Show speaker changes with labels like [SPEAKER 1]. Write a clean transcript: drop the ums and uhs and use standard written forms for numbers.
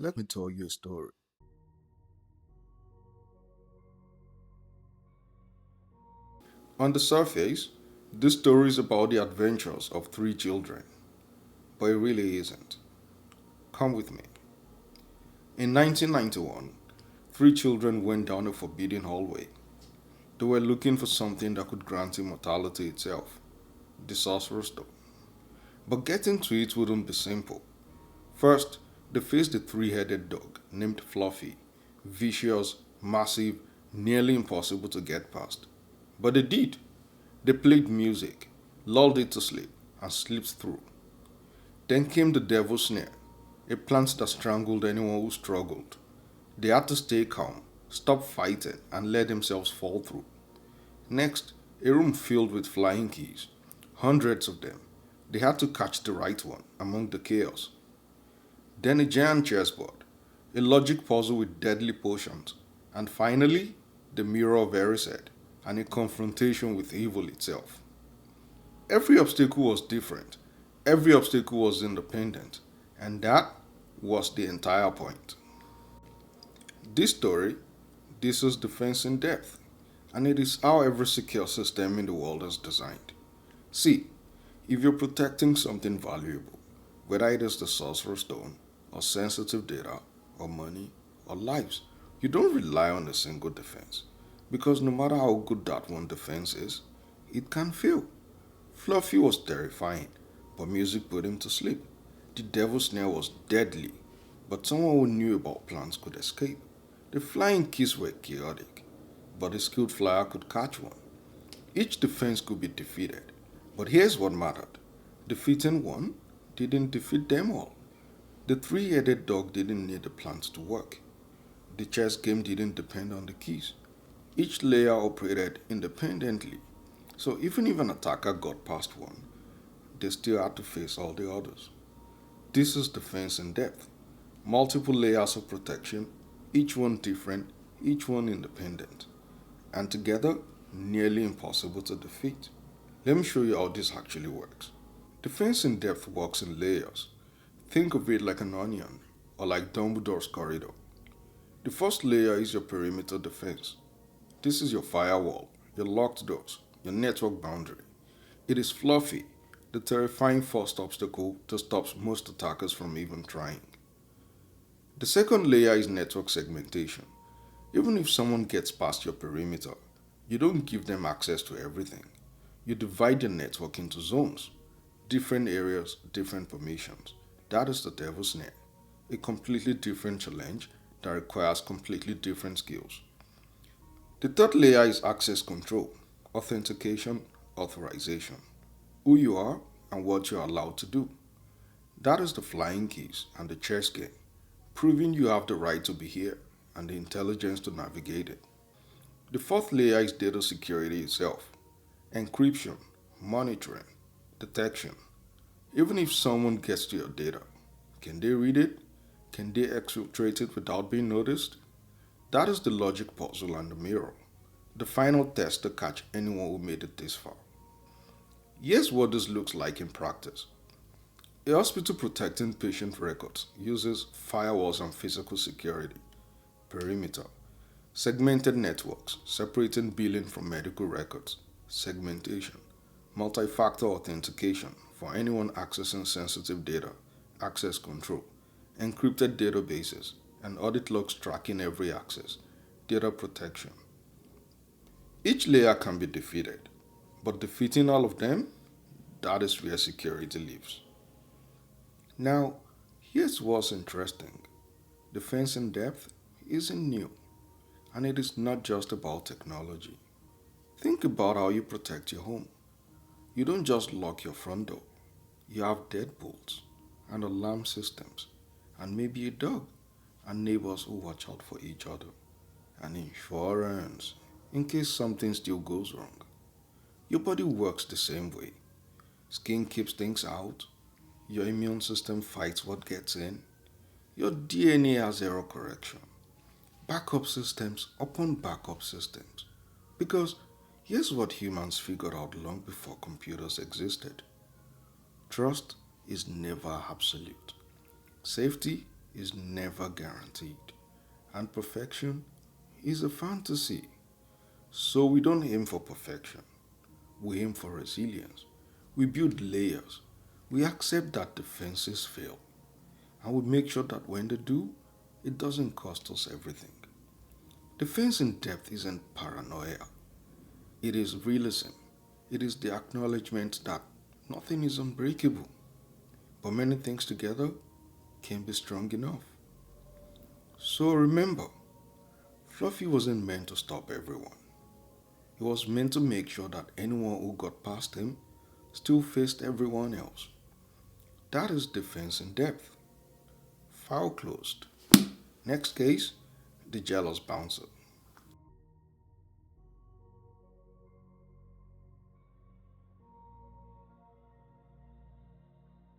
[SPEAKER 1] Let me tell you a story. On the surface, this story is about the adventures of three children, but it really isn't. Come with me. In 1991, three children went down a forbidden hallway. They were looking for something that could grant immortality itself, the Sorcerer Stone. But getting to it wouldn't be simple. First, they faced a three-headed dog named Fluffy, vicious, massive, nearly impossible to get past. But they did. They played music, lulled it to sleep, and slipped through. Then came the devil's snare, a plant that strangled anyone who struggled. They had to stay calm, stop fighting, and let themselves fall through. Next, a room filled with flying keys, hundreds of them. They had to catch the right one among the chaos. Then a giant chessboard, a logic puzzle with deadly potions, and finally, the mirror of Erised, and a confrontation with evil itself. Every obstacle was different, every obstacle was independent, and that was the entire point. This story, this is defense in depth, and it is how every secure system in the world is designed. See, if you're protecting something valuable, whether it is the Sorcerer's Stone, or sensitive data, or money, or lives, you don't rely on a single defense. Because no matter how good that one defense is, it can fail. Fluffy was terrifying, but music put him to sleep. The devil's snare was deadly, but someone who knew about plants could escape. The flying keys were chaotic, but a skilled flyer could catch one. Each defense could be defeated, but here's what mattered. Defeating one didn't defeat them all. The three-headed dog didn't need the plants to work. The chess game didn't depend on the keys. Each layer operated independently, so even if an attacker got past one, they still had to face all the others. This is defense in depth. Multiple layers of protection, each one different, each one independent, and together nearly impossible to defeat. Let me show you how this actually works. Defense in depth works in layers. Think of it like an onion or like Dumbledore's corridor. The first layer is your perimeter defense. This is your firewall, your locked doors, your network boundary. It is Fluffy, the terrifying first obstacle that stops most attackers from even trying. The second layer is network segmentation. Even if someone gets past your perimeter, you don't give them access to everything. You divide your network into zones, different areas, different permissions. That is the devil's snare, a completely different challenge that requires completely different skills. The third layer is access control, authentication, authorization, who you are and what you are allowed to do. That is the flying keys and the chess game, proving you have the right to be here and the intelligence to navigate it. The fourth layer is data security itself, encryption, monitoring, detection. Even if someone gets to your data, can they read it? Can they exfiltrate it without being noticed? That is the logic puzzle and the mirror, the final test to catch anyone who made it this far. Here's what this looks like in practice. A hospital protecting patient records uses firewalls and physical security, perimeter, segmented networks separating billing from medical records, segmentation, multi-factor authentication for anyone accessing sensitive data, access control, encrypted databases, and audit logs tracking every access, data protection. Each layer can be defeated, but defeating all of them, that is where security lives. Now, here's what's interesting. Defense in depth isn't new, and it is not just about technology. Think about how you protect your home. You don't just lock your front door. You have deadbolts and alarm systems, and maybe a dog, and neighbors who watch out for each other, and insurance in case something still goes wrong. Your body works the same way. Skin keeps things out, your immune system fights what gets in, your DNA has error correction, backup systems upon backup systems. Because here's what humans figured out long before computers existed. Trust is never absolute. Safety is never guaranteed, and perfection is a fantasy. So we don't aim for perfection, we aim for resilience. We build layers, we accept that defenses fail, and we make sure that when they do, it doesn't cost us everything. Defense in depth isn't paranoia, it is realism. It is the acknowledgement that nothing is unbreakable, but many things together can be strong enough. So remember, Fluffy wasn't meant to stop everyone. He was meant to make sure that anyone who got past him still faced everyone else. That is defense in depth. File closed. Next case, the jealous bouncer.